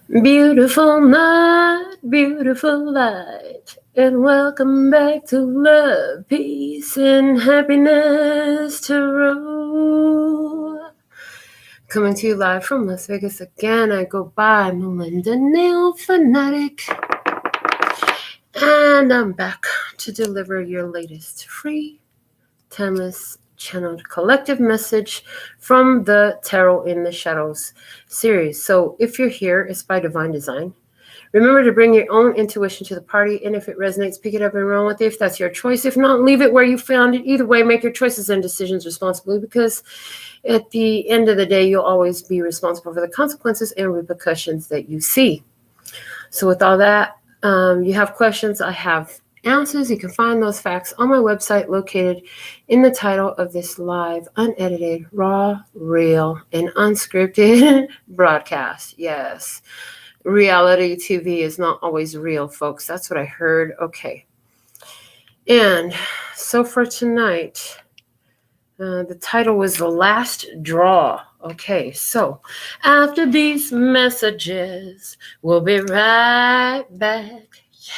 Beautiful night, beautiful light, and welcome back to Love, Peace, and Happiness Tarot. Coming to you live from Las Vegas again, I go by Melinda NailFanatic, and I'm back to deliver your latest free, timeless, channeled collective message from the Tarot in the Shadows series. So if you're here, it's by divine design. Remember to bring your own intuition to the party, and if it resonates, pick it up and run with it if that's your choice. If not, leave it where you found it. Either way, make your choices and decisions responsibly, because at the end of the day, you'll always be responsible for the consequences and repercussions that you see. So with all that, you have questions, I have answers. You can find those facts on my website located in the title of this live, unedited, raw, real, and unscripted broadcast. Yes, reality TV is not always real, folks. That's what I heard. Okay. And so for tonight, the title was The Last Draw. Okay, so after these messages, we'll be right back. Yeah.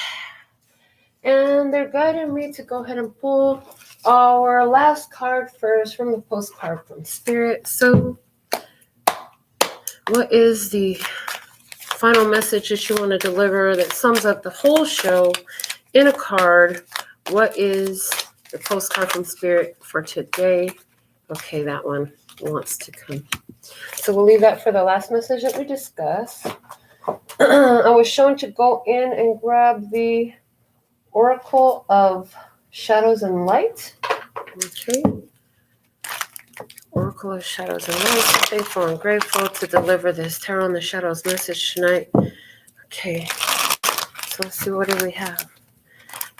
And they're guiding me to go ahead and pull our last card first from the postcard from Spirit. So what is the final message that you want to deliver that sums up the whole show in a card? What is the postcard from Spirit for today? Okay, that one wants to come. So we'll leave that for the last message that we discussed. I was shown to go in and grab the Oracle of Shadows and Light. Okay. Oracle of Shadows and Light. Faithful and grateful to deliver this Tarot in the Shadows message tonight. Okay. So let's see, what do we have?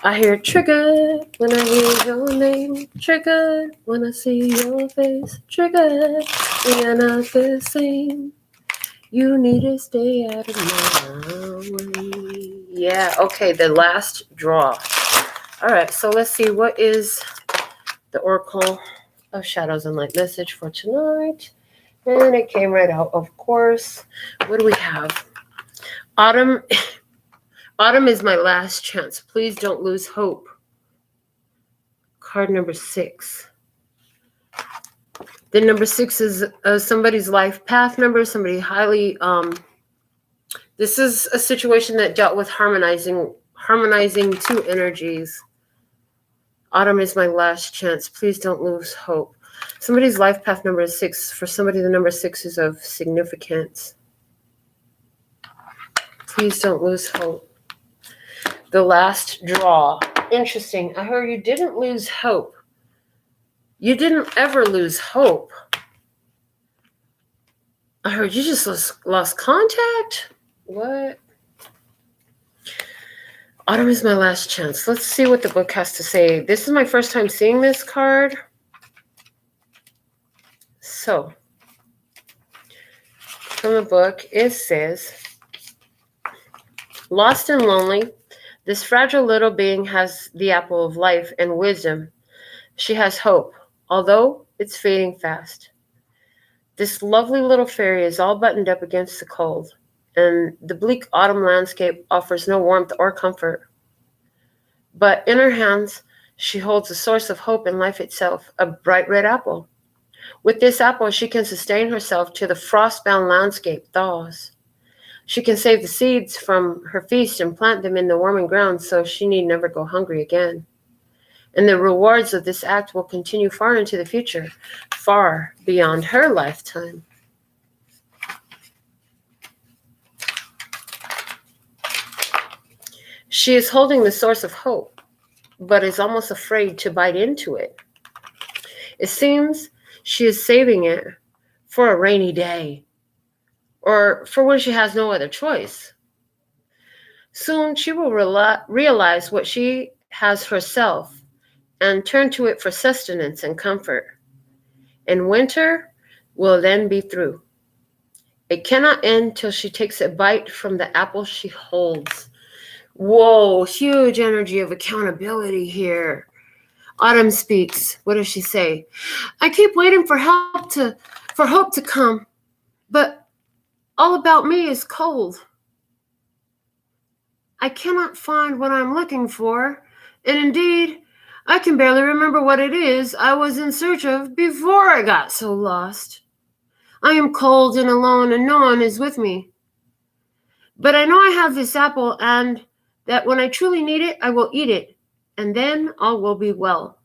I hear triggered when I hear your name. Triggered when I see your face. Triggered, we are not the same. You need to stay out of my way. Yeah, okay, the last draw. All right, so let's see, what is the Oracle of Shadows and Light message for tonight? And it came right out, of course. What do we have? Autumn is my last chance. Please don't lose hope. Card number 6. The number 6 is somebody's life path number, somebody highly, this is a situation that dealt with harmonizing two energies. Autumn is my last chance. Please don't lose hope. Somebody's life path number is 6. For somebody, the number 6 is of significance. Please don't lose hope. The last draw. Interesting. I heard you didn't lose hope. You didn't ever lose hope. I heard you just lost contact. What? Autumn is my last chance. Let's see what the book has to say. This is my first time seeing this card. So, from the book, it says, lost and lonely, this fragile little being has the apple of life and wisdom. She has hope, although it's fading fast. This lovely little fairy is all buttoned up against the cold, and the bleak autumn landscape offers no warmth or comfort. But in her hands, she holds a source of hope in life itself, a bright red apple. With this apple, she can sustain herself till the frost-bound landscape thaws. She can save the seeds from her feast and plant them in the warming ground so she need never go hungry again. And the rewards of this act will continue far into the future, far beyond her lifetime. She is holding the source of hope, but is almost afraid to bite into it. It seems she is saving it for a rainy day, or for when she has no other choice. Soon she will realize what she has herself and turn to it for sustenance and comfort. And winter will then be through. It cannot end till she takes a bite from the apple she holds. Whoa, huge energy of accountability here. Autumn speaks. What does she say? I keep waiting for hope to come, but all about me is cold. I cannot find what I'm looking for, and indeed, I can barely remember what it is I was in search of before I got so lost. I am cold and alone, and no one is with me. But I know I have this apple, and that when I truly need it, I will eat it, and then all will be well.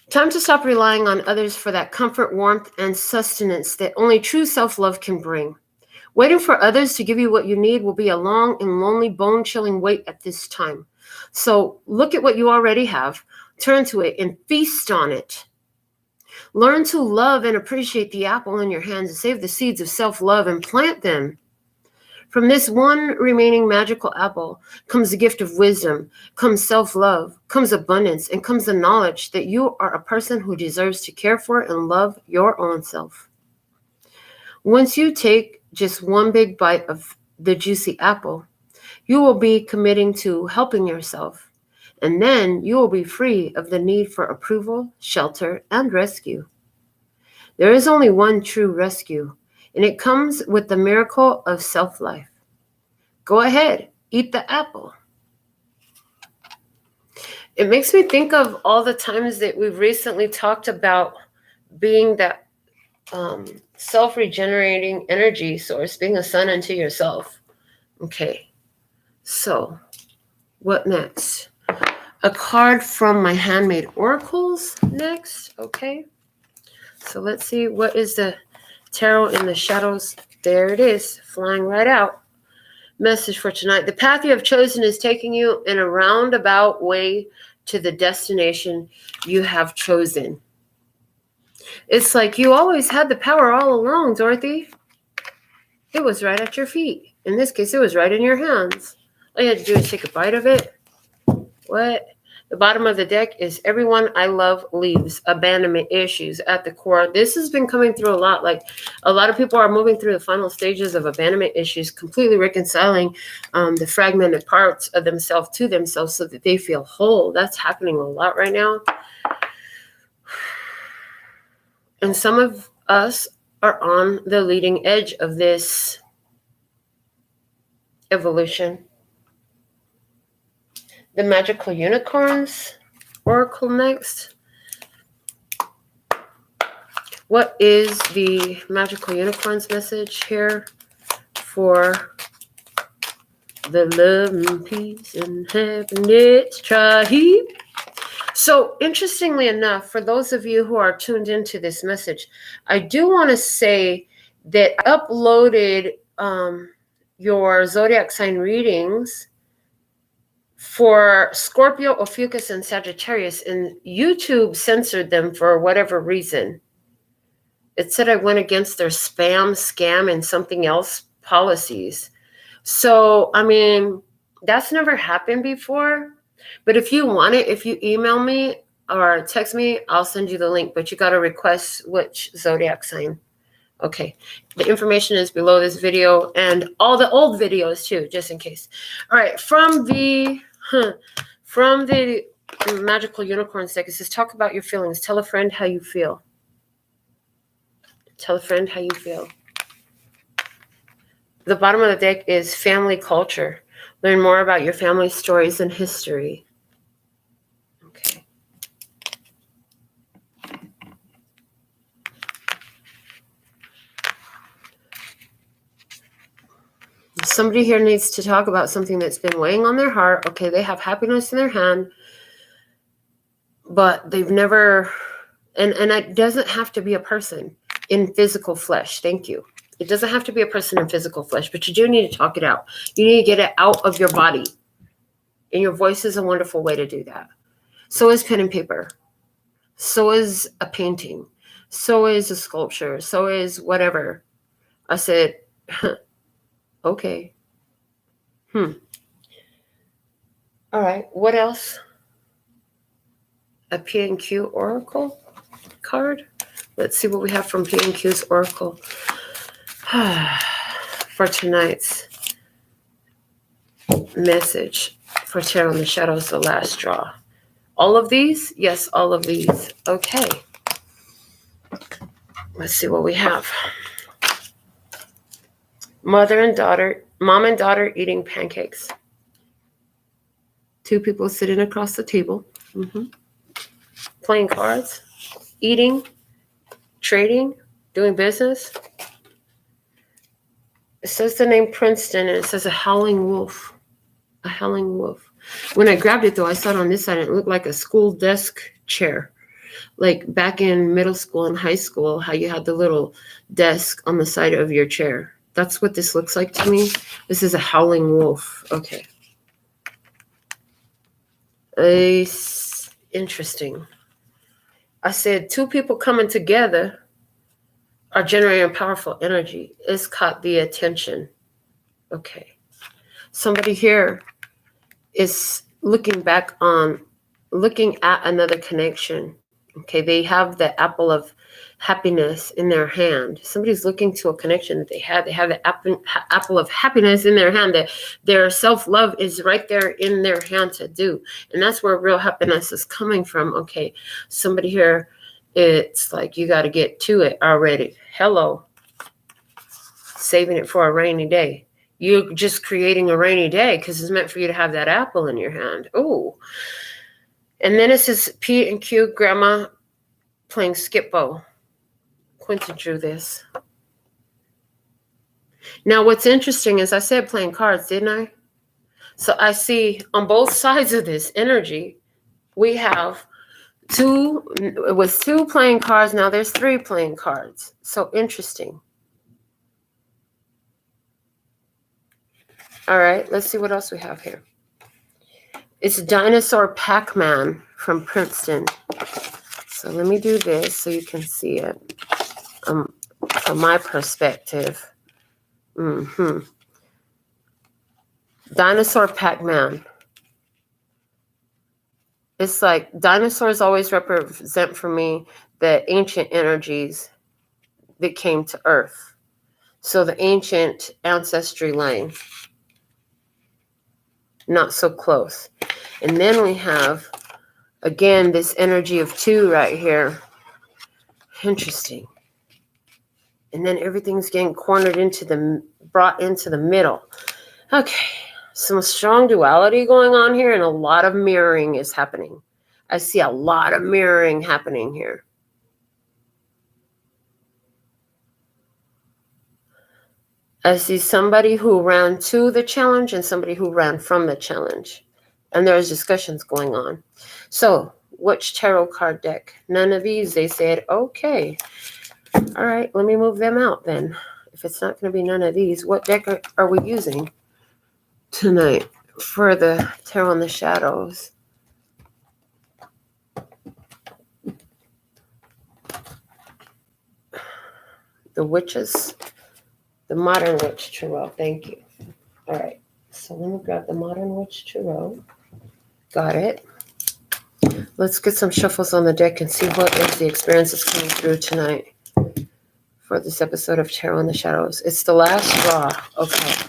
Time to stop relying on others for that comfort, warmth, and sustenance that only true self-love can bring. Waiting for others to give you what you need will be a long and lonely, bone-chilling wait at this time. So look at what you already have, turn to it, and feast on it. Learn to love and appreciate the apple in your hands and save the seeds of self-love and plant them. From this one remaining magical apple comes the gift of wisdom, comes self-love, comes abundance, and comes the knowledge that you are a person who deserves to care for and love your own self. Once you take just one big bite of the juicy apple, you will be committing to helping yourself, and then you will be free of the need for approval, shelter, and rescue. There is only one true rescue, and it comes with the miracle of self-life. Go ahead, eat the apple. It makes me think of all the times that we've recently talked about being that self-regenerating energy source, being a sun unto yourself. Okay, so what next? A card from my handmade oracles next. Okay, so let's see, what is the tarot in the shadows? There it is, flying right out. Message for tonight. The path you have chosen is taking you in a roundabout way to the destination you have chosen. It's like you always had the power all along, Dorothy. It was right at your feet. In this case, it was right in your hands. All you had to do is take a bite of it. What? The bottom of the deck is everyone I love leaves. Abandonment issues at the core. This has been coming through a lot. Like a lot of people are moving through the final stages of abandonment issues, completely reconciling the fragmented parts of themselves to themselves so that they feel whole. That's happening a lot right now. And some of us are on the leading edge of this evolution. The magical unicorns oracle next. What is the magical unicorns message here for the love and peace and happiness tribe? So interestingly enough, for those of you who are tuned into this message, I do want to say that I uploaded your zodiac sign readings for Scorpio, Ophiuchus, and Sagittarius, and YouTube censored them for whatever reason. It said I went against their spam, scam, and something else policies. So, I mean, that's never happened before. But if you want it, if you email me or text me, I'll send you the link. But you got to request which zodiac sign. Okay. The information is below this video and all the old videos too, just in case. All right. From the magical unicorn deck, it says, talk about your feelings. Tell a friend how you feel. Tell a friend how you feel. The bottom of the deck is family culture. Learn more about your family stories and history. Okay. Somebody here needs to talk about something that's been weighing on their heart. Okay, they have happiness in their hand, but they've never, and it doesn't have to be a person in physical flesh. Thank you. It doesn't have to be a person in physical flesh, but you do need to talk it out. You need to get it out of your body. And your voice is a wonderful way to do that. So is pen and paper. So is a painting. So is a sculpture. So is whatever. I said, okay. All right. What else? A P&Q Oracle card. Let's see what we have from P&Q's Oracle for tonight's message for Tarot in the Shadows, the last draw. All of these? Yes, all of these. Okay. Let's see what we have. Mother and daughter, mom and daughter eating pancakes. Two people sitting across the table, playing cards, eating, trading, doing business. It says the name Princeton, and it says a howling wolf. A howling wolf. When I grabbed it, though, I saw it on this side, and it looked like a school desk chair. Like back in middle school and high school, how you had the little desk on the side of your chair. That's what this looks like to me. This is a howling wolf. Okay. Interesting. I said two people coming together are generating powerful energy. It's caught the attention. Okay. Somebody here is looking at another connection. Okay. They have the apple of happiness in their hand. Somebody's looking to a connection that they have. They have the apple of happiness in their hand. That their self-love is right there in their hand to do. And that's where real happiness is coming from. Okay. Somebody here, it's like you got to get to it already. Hello. Saving it for a rainy day. You're just creating a rainy day because it's meant for you to have that apple in your hand. Oh. And then it says P and Q, grandma playing skip-bo. Quentin drew this. Now, what's interesting is I said playing cards, didn't I? So I see on both sides of this energy, we have it was two playing cards. Now there's three playing cards. So interesting. All right, let's see what else we have here. It's Dinosaur Pac-Man from Princeton. So let me do this so you can see it from my perspective. Dinosaur Pac-Man. It's like dinosaurs always represent for me the ancient energies that came to Earth. So the ancient ancestry line. Not so close. And then we have, again, this energy of two right here. Interesting. And then everything's getting brought into the middle. Okay. Some strong duality going on here, and a lot of mirroring is happening. I see a lot of mirroring happening here. I see somebody who ran to the challenge and somebody who ran from the challenge. And there's discussions going on. So, which tarot card deck? None of these. They said, okay. All right, let me move them out then. If it's not going to be none of these, what deck are we using tonight for the Tarot in the Shadows? The Witches. The Modern Witch Tarot. Thank you. All right. So let me grab the Modern Witch Tarot. Got it. Let's get some shuffles on the deck and see what is the experiences coming through tonight for this episode of Tarot in the Shadows. It's the last draw. Okay.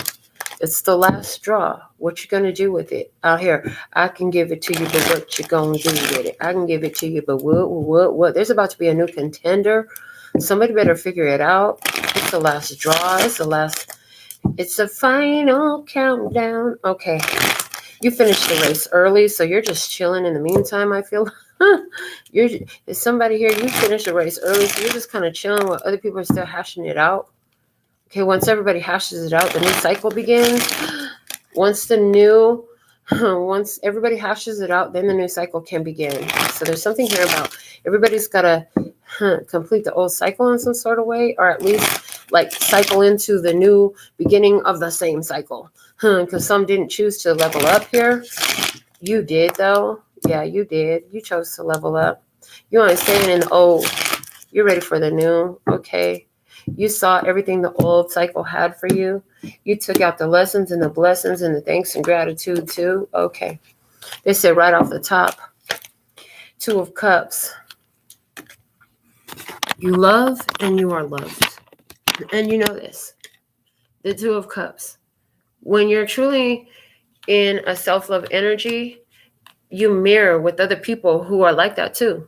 It's the last draw. What you going to do with it? Out here, I can give it to you, but what you going to do with it? I can give it to you, but what? There's about to be a new contender. Somebody better figure it out. It's the last draw. It's the final countdown. Okay. You finished the race early, so you're just chilling in the meantime, I feel. There's somebody here, you finished the race early, so you're just kind of chilling while other people are still hashing it out. Okay, once everybody hashes it out, the new cycle begins. Once everybody hashes it out, then the new cycle can begin. So there's something here about everybody's got to complete the old cycle in some sort of way, or at least like cycle into the new beginning of the same cycle. Because some didn't choose to level up here. You did, though. Yeah, you did. You chose to level up. You aren't staying in the old. You're ready for the new. Okay. You saw everything the old cycle had for you. You took out the lessons and the blessings and the thanks and gratitude too. Okay. They said right off the top, Two of Cups. You love and you are loved. And you know this. The Two of Cups. When you're truly in a self-love energy, you mirror with other people who are like that too.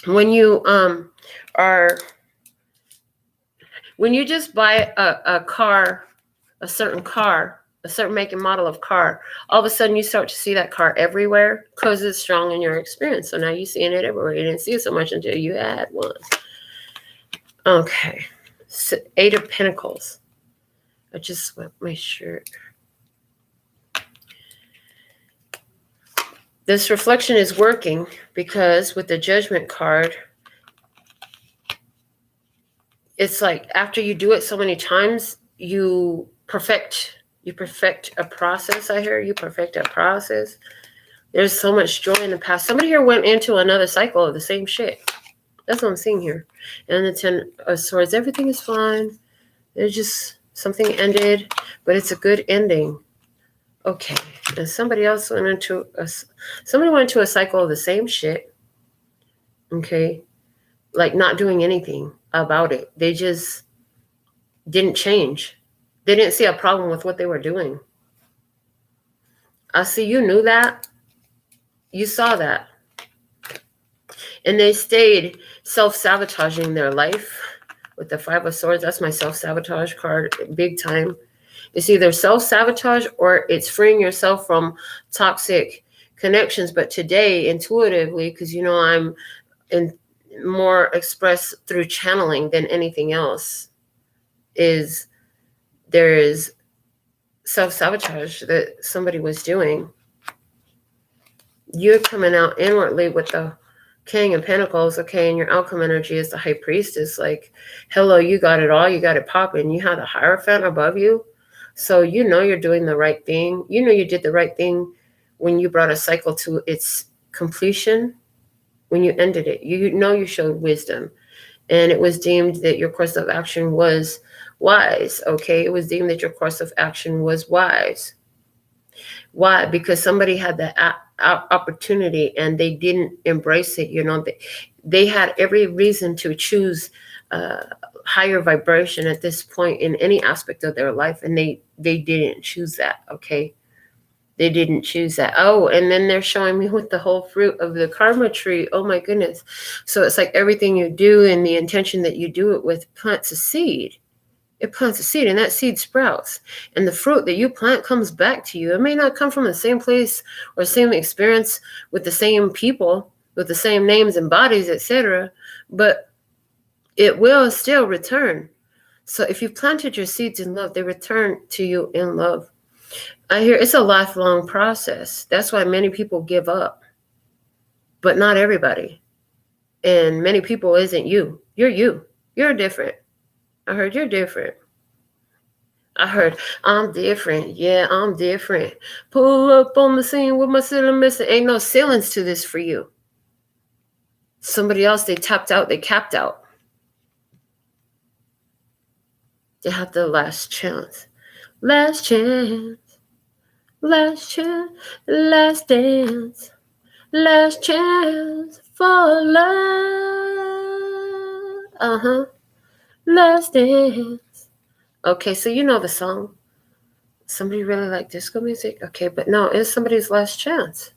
When you When you just buy a car, a certain make and model of car, all of a sudden you start to see that car everywhere because it's strong in your experience. So now you're seeing it everywhere. You didn't see it so much until you had one. Okay. So, 8 of Pentacles. I just swept my shirt. This reflection is working because with the Judgment card, it's like after you do it so many times, you perfect a process. I hear you perfect a process. There's so much joy in the past. Somebody here went into another cycle of the same shit. That's what I'm seeing here. And the 10 of Swords, everything is fine. There's just something ended, but it's a good ending. Okay. And somebody else went into a cycle of the same shit. Okay. Like not doing anything about it. They just didn't change. They didn't see a problem with what they were doing. I see you knew that. You saw that. And they stayed self-sabotaging their life with the 5 of Swords. That's my self-sabotage card, big time. It's either self-sabotage or it's freeing yourself from toxic connections. But today, intuitively, because you know I'm more expressed through channeling than anything else, there is self-sabotage that somebody was doing. You're coming out inwardly with the King of Pentacles, okay, and your outcome energy is the High Priestess. Like, hello, you got it all, you got it popping. You have the Hierophant above you. So you know you're doing the right thing. You know you did the right thing when you brought a cycle to its completion, when you ended it. You know you showed wisdom. And it was deemed that your course of action was wise, okay? It was deemed that your course of action was wise. Why? Because somebody had the opportunity and they didn't embrace it. You know, they had every reason to choose higher vibration at this point in any aspect of their life, and they didn't choose that, okay? They didn't choose that. Oh, and then they're showing me with the whole fruit of the karma tree. Oh my goodness. So it's like everything you do and the intention that you do it with plants a seed. It plants a seed and that seed sprouts. And the fruit that you plant comes back to you. It may not come from the same place or same experience with the same people, with the same names and bodies, etc. But it will still return. So if you planted your seeds in love, they return to you in love. I hear it's a lifelong process. That's why many people give up, but not everybody. And many people isn't you. You're you. You're different. I heard you're different. I heard I'm different. Yeah, I'm different. Pull up on the scene with my ceiling missing. Ain't no ceilings to this for you. Somebody else, they tapped out. They capped out. They have the last chance. Last chance. Last chance, last dance, last chance for love. Last dance. Okay, so you know the song. Somebody really like disco music? Okay, but no, it's somebody's last chance.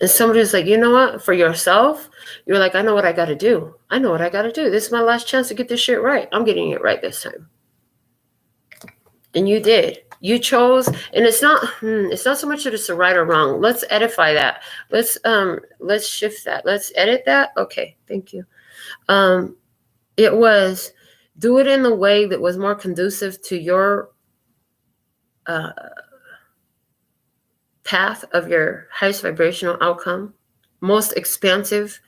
And somebody's like, you know what? For yourself, you're like, I know what I got to do. I know what I got to do. This is my last chance to get this shit right. I'm getting it right this time. And you did. You chose, and it's not so much that it's a right or wrong. Let's edify that. Let's shift that. Let's edit that. Okay, thank you. It was do it in the way that was more conducive to your path of your highest vibrational outcome, most expansive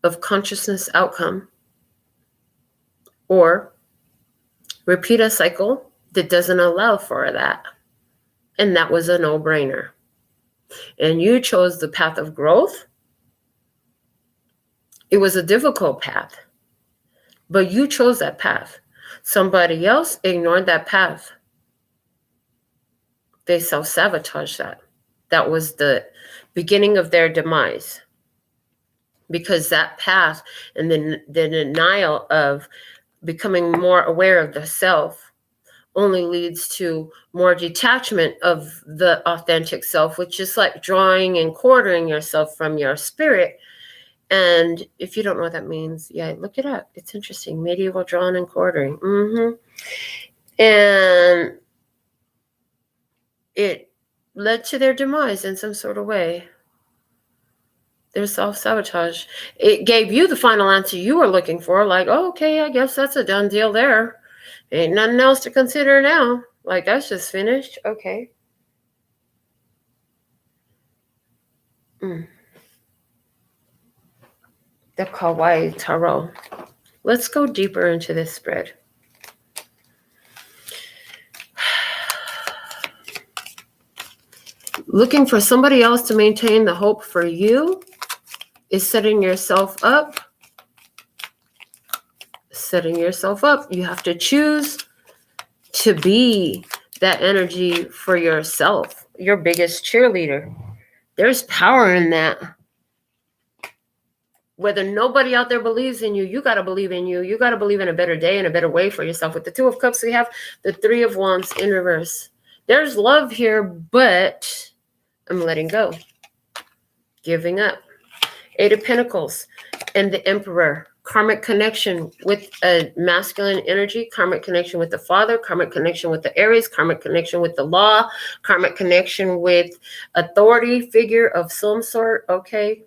of consciousness outcome, or repeat a cycle that doesn't allow for that. And that was a no-brainer. And you chose the path of growth. It was a difficult path, but you chose that path. Somebody else ignored that path. They self-sabotaged that. That was the beginning of their demise. Because that path and the denial of becoming more aware of the self only leads to more detachment of the authentic self, which is like drawing and quartering yourself from your spirit And if you don't know what that means, yeah, look it up. It's interesting. Medieval drawing and quartering. And it led to their demise in some sort of way. Their self-sabotage. It gave you the final answer you were looking for. Like, oh, okay, I guess that's a done deal there. Ain't nothing else to consider now. Like, that's just finished. Okay. The Kawaii Tarot. Let's go deeper into this spread. Looking for somebody else to maintain the hope for you is setting yourself up. Setting yourself up. You have to choose to be that energy for yourself, your biggest cheerleader. There's power in that. Whether nobody out there believes in you, you got to believe in you. You got to believe in a better day and a better way for yourself. With the Two of Cups, we have the Three of Wands in reverse. There's love here, but I'm letting go. Giving up. Eight of Pentacles and the Emperor. Karmic connection with a masculine energy. Karmic connection with the father. Karmic connection with the Aries. Karmic connection with the law. Karmic connection with authority figure of some sort. Okay.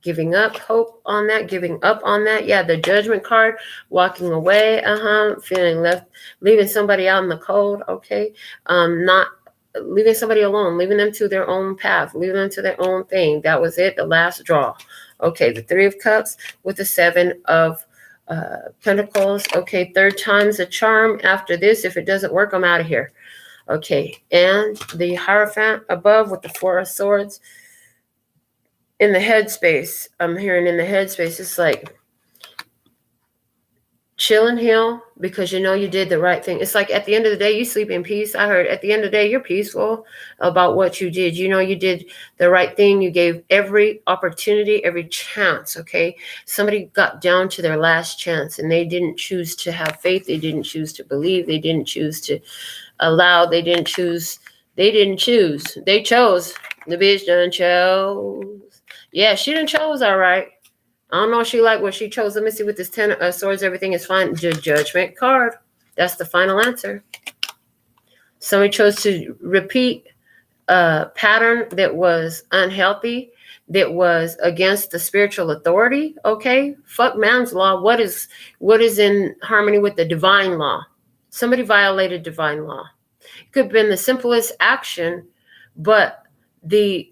Giving up hope on that, giving up on that. Yeah, the Judgment card, walking away, feeling left, leaving somebody out in the cold, okay. Not leaving somebody alone, leaving them to their own path, leaving them to their own thing. That was it, the last draw. Okay, the Three of Cups with the Seven of Pentacles. Okay, third time's a charm. After this, if it doesn't work, I'm out of here. Okay, and the Hierophant above with the Four of Swords. In the headspace, I'm hearing in the headspace, it's like chill and heal because you know you did the right thing. It's like at the end of the day, you sleep in peace. I heard at the end of the day, you're peaceful about what you did. You know you did the right thing. You gave every opportunity, every chance, okay? Somebody got down to their last chance and they didn't choose to have faith. They didn't choose to believe. They didn't choose to allow. They didn't choose. They chose. The bitch done chose. Yeah, she done chose all right. I don't know if she liked what she chose. Let me see with this Ten of Swords. Everything is fine. The Judgment card. That's the final answer. Somebody chose to repeat a pattern that was unhealthy, that was against the spiritual authority. Okay, fuck man's law. What is in harmony with the divine law? Somebody violated divine law. It could have been the simplest action, but the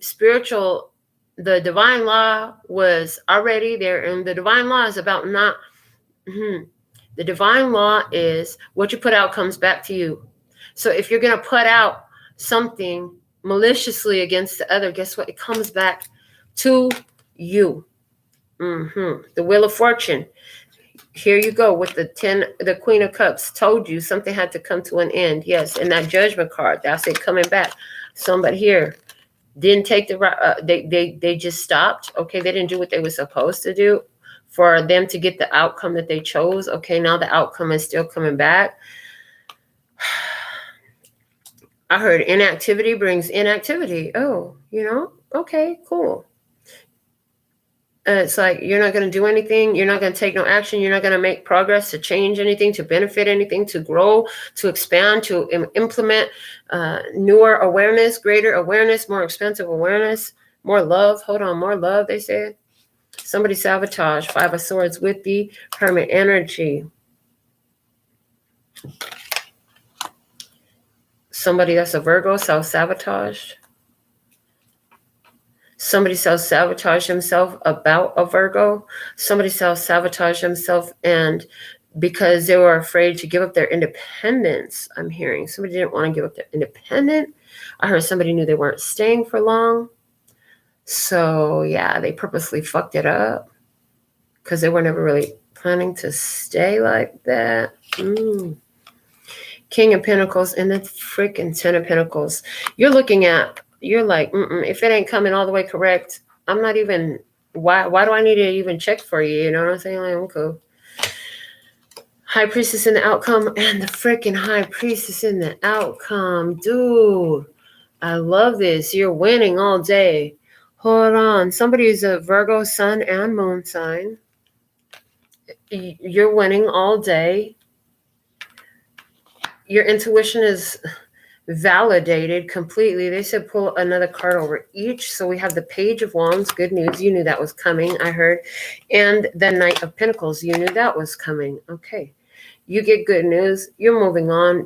divine law was already there, and the divine law is about not. The divine law is what you put out comes back to you. So if you're going to put out something maliciously against the other, guess what? It comes back to you. The Wheel of Fortune. Here you go with the Queen of Cups. Told you something had to come to an end. Yes, and that Judgment card. That's it coming back. Somebody here didn't take the right. They just stopped. Okay, they didn't do what they were supposed to do for them to get the outcome that they chose. Okay, now the outcome is still coming back. I heard inactivity brings inactivity. Oh, okay, cool. It's like you're not going to do anything. You're not going to take no action. You're not going to make progress to change anything, to benefit anything, to grow, to expand, to implement newer awareness, greater awareness, more expansive awareness, more love. Hold on, more love, they said. Somebody sabotage. Five of Swords with the Hermit energy. Somebody that's a Virgo self-sabotaged. Somebody self-sabotage himself about a Virgo. Somebody self-sabotage himself and because they were afraid to give up their independence, I'm hearing. Somebody didn't want to give up their independence. I heard somebody knew they weren't staying for long. So, yeah, they purposely fucked it up because they were never really planning to stay like that. King of Pentacles and the freaking Ten of Pentacles. You're like, if it ain't coming all the way correct, I'm not even, why do I need to even check for you? You know what I'm saying? Like, I'm cool. High Priestess in the outcome and the freaking High Priestess in the outcome. Dude, I love this. You're winning all day. Hold on. Somebody is a Virgo sun and moon sign. You're winning all day. Your intuition is validated completely. They said pull another card over each. So we have the Page of Wands. Good news. You knew that was coming, I heard. And the Knight of Pentacles. You knew that was coming. Okay. You get good news. You're moving on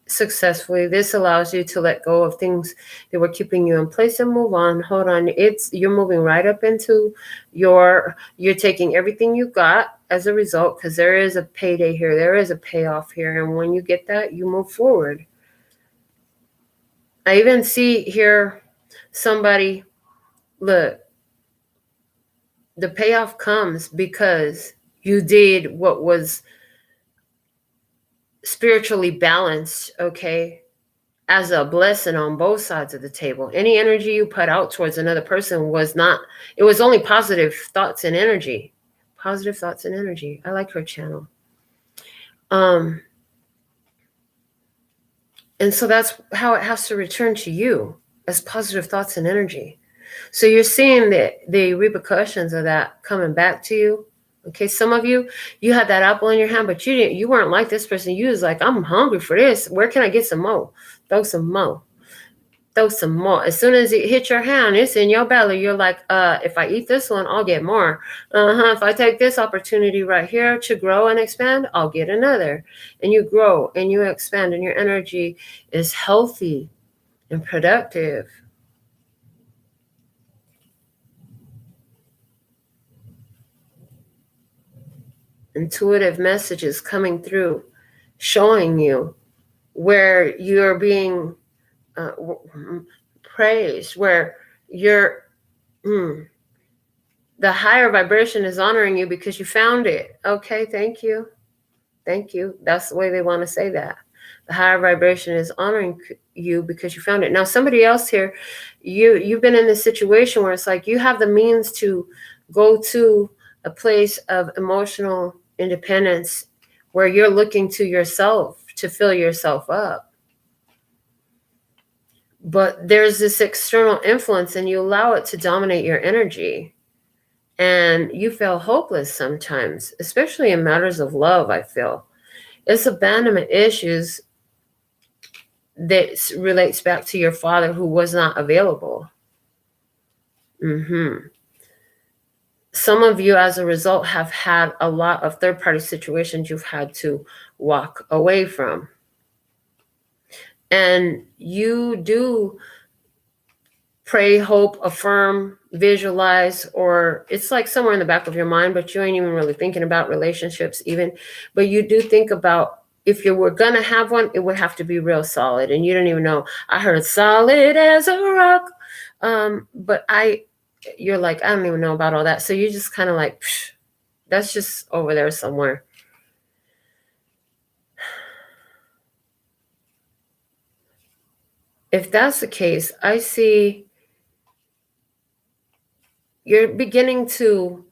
successfully. This allows you to let go of things that were keeping you in place and move on. Hold on. You're moving right up into you're taking everything you got as a result, because there is a payday here. There is a payoff here. And when you get that, you move forward. I even see here somebody, look, the payoff comes because you did what was spiritually balanced, okay, as a blessing on both sides of the table. Any energy you put out towards another person was not, it was only positive thoughts and energy. Positive thoughts and energy. I like her channel. And so that's how it has to return to you, as positive thoughts and energy. So you're seeing the repercussions of that coming back to you. Okay, some of you had that apple in your hand, but you weren't like this person. You was like, I'm hungry for this. Where can I get some more? Throw some more. Throw some more. As soon as it hits your hand, it's in your belly. You're like, if I eat this one, I'll get more. If I take this opportunity right here to grow and expand, I'll get another. And you grow and you expand, and your energy is healthy and productive. Intuitive messages coming through, showing you where you're being praised, where you're the higher vibration is honoring you because you found it. Okay, thank you. Thank you. That's the way they want to say that. The higher vibration is honoring you because you found it. Now, somebody else here, you've been in this situation where it's like you have the means to go to a place of emotional independence where you're looking to yourself to fill yourself up. But there's this external influence and you allow it to dominate your energy. And you feel hopeless sometimes, especially in matters of love, I feel. It's abandonment issues that relates back to your father who was not available. Some of you, as a result, have had a lot of third-party situations you've had to walk away from. And you do pray, hope, affirm, visualize, or it's like somewhere in the back of your mind, but you ain't even really thinking about relationships even. But you do think about, if you were going to have one, it would have to be real solid. And you don't even know. I heard solid as a rock. But you're like, I don't even know about all that. So you just kind of like, psh, that's just over there somewhere. If that's the case, I see you're beginning to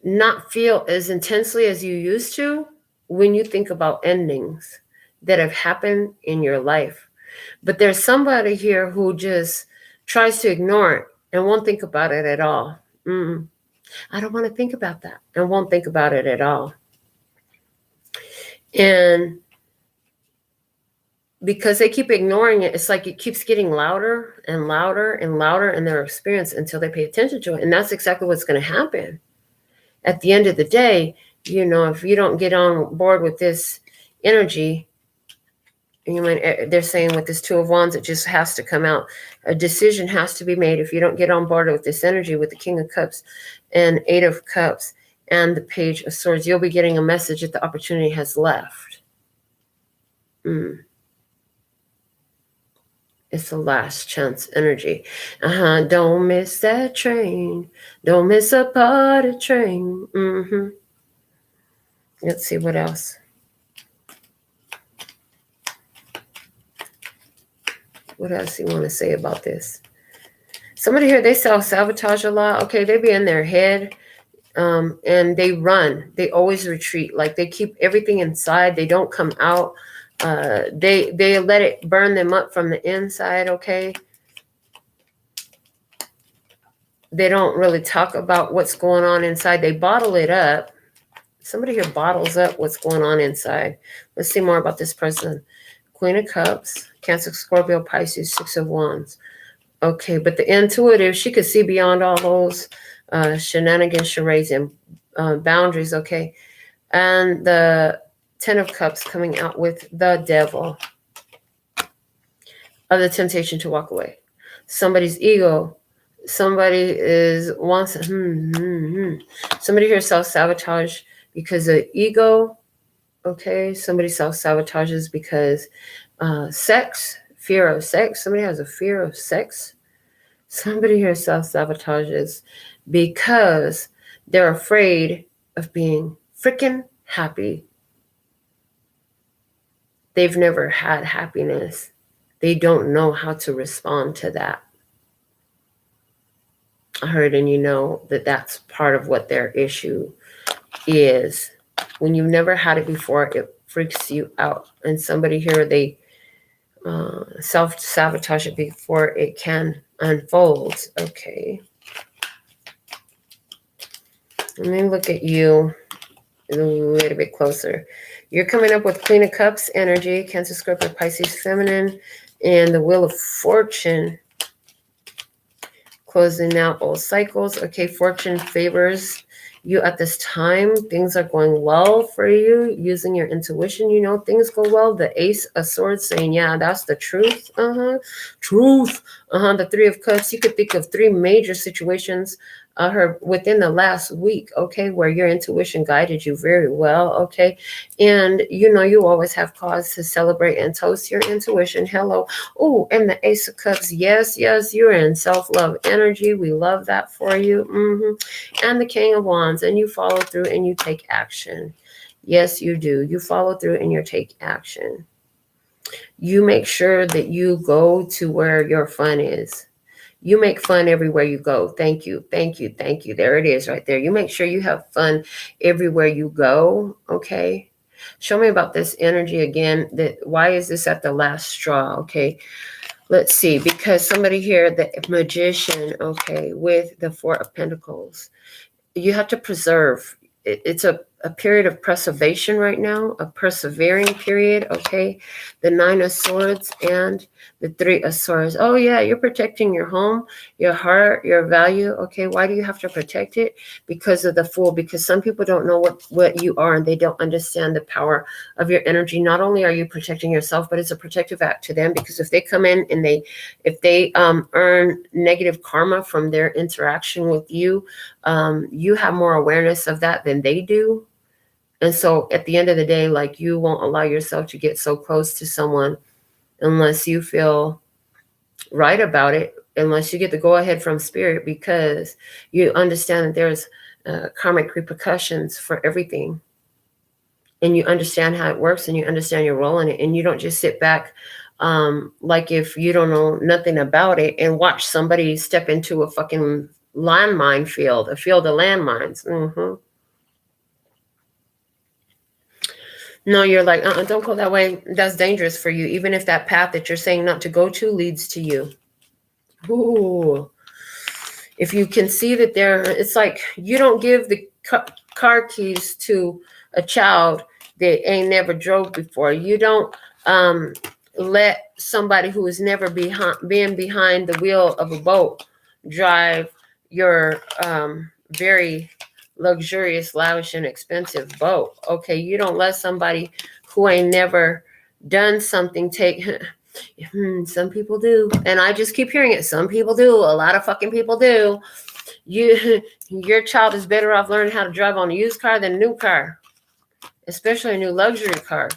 not feel as intensely as you used to when you think about endings that have happened in your life. But there's somebody here who just tries to ignore it and won't think about it at all. I don't want to think about that, and won't think about it at all. And because they keep ignoring it, it's like it keeps getting louder and louder and louder in their experience until they pay attention to it. And that's exactly what's going to happen. At the end of the day, if you don't get on board with this energy, they're saying with this Two of Wands, it just has to come out. A decision has to be made. If you don't get on board with this energy, with the King of Cups and Eight of Cups and the Page of Swords, you'll be getting a message that the opportunity has left. It's a last chance energy. Don't miss that train. Don't miss a party train. Let's see what else. What else you want to say about this? Somebody here, they self-sabotage a lot. Okay, they be in their head and they run. They always retreat. Like they keep everything inside. They don't come out. They let it burn them up from the inside, okay? they don't really talk about what's going on inside. They bottle it up. Somebody here bottles up what's going on inside. Let's see more about this person. Queen of Cups, Cancer, Scorpio, Pisces, Six of Wands. Okay, but the intuitive, she could see beyond all those shenanigans, charades, and boundaries, okay? And the Ten of Cups coming out with the Devil of the temptation to walk away. Somebody's ego. Somebody wants somebody here self-sabotage because of ego. Okay, somebody self-sabotages because sex, fear of sex. Somebody has a fear of sex. Somebody here self-sabotages because they're afraid of being freaking happy. They've never had happiness. They don't know how to respond to that. I heard, and you know that that's part of what their issue is. When you've never had it before, it freaks you out. And somebody here, they self-sabotage it before it can unfold. Okay. Let me look at you a little bit closer. You're coming up with Queen of Cups energy, Cancer, Scorpio, Pisces, feminine, and the Wheel of Fortune. Closing out old cycles. Okay, fortune favors you at this time. Things are going well for you. Using your intuition, you know things go well. The Ace of Swords saying, yeah, that's the truth. Truth. The Three of Cups. You could think of three major situations within the last week, okay, where your intuition guided you very well, okay? And you know you always have cause to celebrate and toast your intuition. Hello. Oh, and the Ace of Cups. Yes, you're in self-love energy. We love that for you. And the King of Wands, and you follow through and you take action. Yes, you do. You follow through and you take action. You make sure that you go to where your fun is. You make fun everywhere you go. Thank you. There it is right there. You make sure you have fun everywhere you go, okay? Show me about this energy again. Why is this at the last straw, okay? Let's see, because somebody here, the Magician, okay, with the Four of Pentacles. You have to preserve. It's a period of preservation right now, a persevering period, okay? The Nine of Swords and the Three of Swords. Oh, yeah, you're protecting your home, your heart, your value, okay? Why do you have to protect it? Because of the Fool, because some people don't know what you are and they don't understand the power of your energy. Not only are you protecting yourself, but it's a protective act to them, because if they come in and if they earn negative karma from their interaction with you, you have more awareness of that than they do. And so at the end of the day, like, you won't allow yourself to get so close to someone unless you feel right about it, unless you get the go ahead from spirit, because you understand that there's karmic repercussions for everything. And you understand how it works, and you understand your role in it. And you don't just sit back like if you don't know nothing about it and watch somebody step into a fucking landmine field, a field of landmines. No, you're like, don't go that way. That's dangerous for you. Even if that path that you're saying not to go to leads to you. Ooh. If you can see that it's like you don't give the car keys to a child that ain't never drove before. You don't let somebody who has never been behind the wheel of a boat drive your very luxurious, lavish, and expensive boat. Okay, you don't let somebody who ain't never done something take. Some people do, and I just keep hearing it. Some people do. A lot of fucking people do. Your child is better off learning how to drive on a used car than a new car, especially a new luxury car.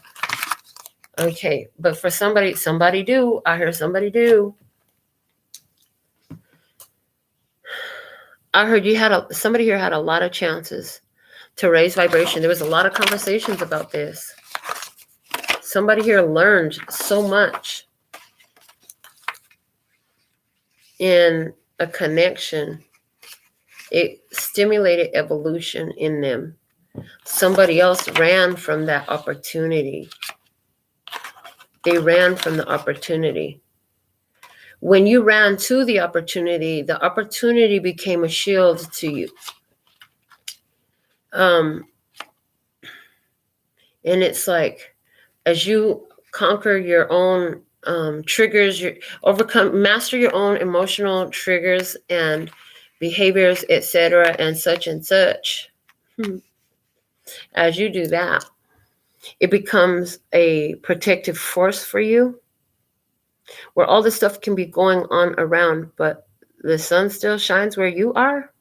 Okay, but for somebody do. I heard somebody do. I heard somebody here had a lot of chances to raise vibration. There was a lot of conversations about this. Somebody here learned so much in a connection. It stimulated evolution in them. Somebody else ran from that opportunity. They ran from the opportunity. When you ran to the opportunity became a shield to you. And it's like, as you conquer your own triggers, master your own emotional triggers and behaviors, etc., and such and such. As you do that, it becomes a protective force for you, where all this stuff can be going on around, but the sun still shines where you are.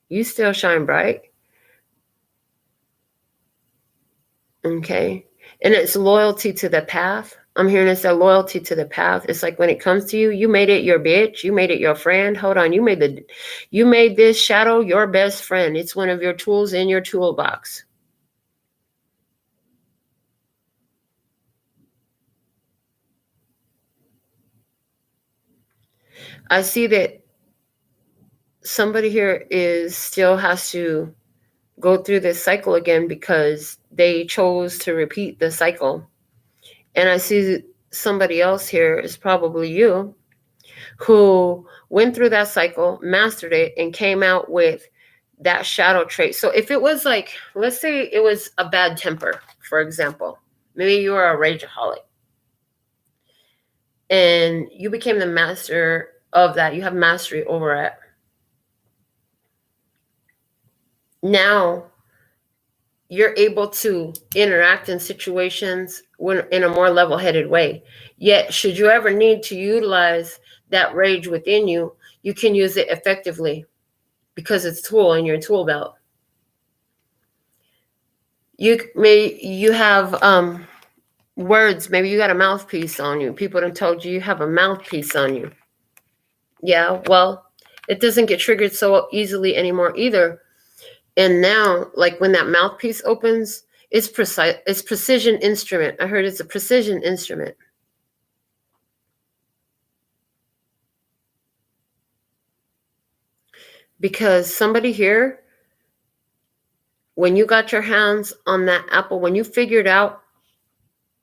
You still shine bright. Okay. And it's loyalty to the path. I'm hearing it's a loyalty to the path. It's like when it comes to you, you made it your bitch. You made it your friend. Hold on. You made this shadow your best friend. It's one of your tools in your toolbox. I see that somebody here still has to go through this cycle again because they chose to repeat the cycle. And I see somebody else here is probably you, who went through that cycle, mastered it, and came out with that shadow trait. So if it was like, let's say it was a bad temper, for example, maybe you are a rageaholic and you became the master of that. You have mastery over it. Now you're able to interact in situations in a more level-headed way. Yet, should you ever need to utilize that rage within you, you can use it effectively because it's a tool in your tool belt. You have words. Maybe you got a mouthpiece on you. People have told you have a mouthpiece on you. Yeah, well, it doesn't get triggered so easily anymore either. And now, like when that mouthpiece opens, it's precise. It's precision instrument. I heard it's a precision instrument. Because somebody here, when you got your hands on that apple, when you figured out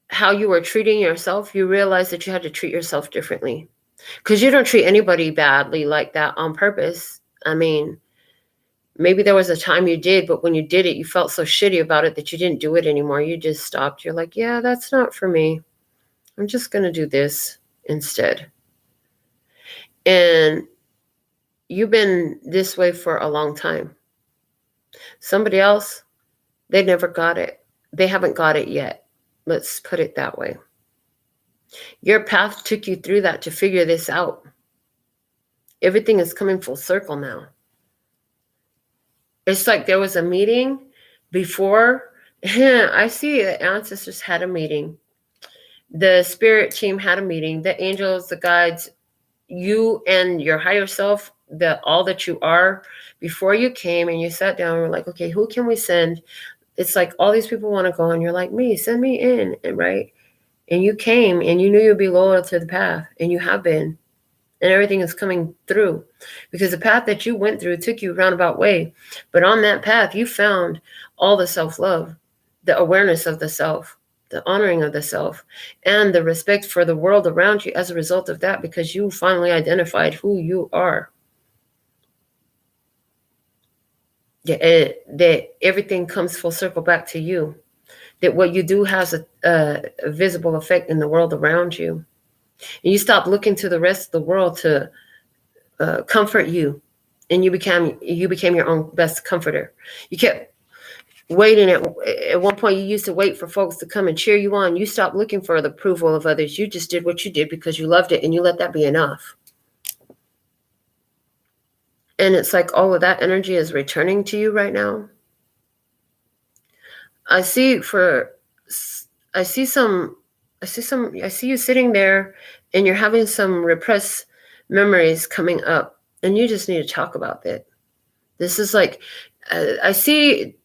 how you were treating yourself, you realized that you had to treat yourself differently. Because you don't treat anybody badly like that on purpose. I mean, maybe there was a time you did, but when you did it, you felt so shitty about it that you didn't do it anymore. You just stopped. You're like, yeah, that's not for me. I'm just going to do this instead. And you've been this way for a long time. Somebody else, they never got it. They haven't got it yet. Let's put it that way. Your path took you through that to figure this out. Everything is coming full circle now. It's like there was a meeting before. I see the ancestors had a meeting. The spirit team had a meeting. The angels, the guides, you and your higher self, all that you are, before you came and you sat down and were like, okay, who can we send? It's like all these people want to go and you're like, me, send me in, right? And you came and you knew you'd be loyal to the path, and you have been. And everything is coming through because the path that you went through took you a roundabout way. But on that path, you found all the self-love, the awareness of the self, the honoring of the self, and the respect for the world around you as a result of that, because you finally identified who you are. That everything comes full circle back to you. That what you do has a visible effect in the world around you. And you stop looking to the rest of the world to comfort you, and you became your own best comforter. You kept waiting. At one point, you used to wait for folks to come and cheer you on. You stopped looking for the approval of others. You just did what you did because you loved it, and you let that be enough. And it's like all of that energy is returning to you right now. I see you sitting there and you're having some repressed memories coming up, and you just need to talk about it. This is like, I see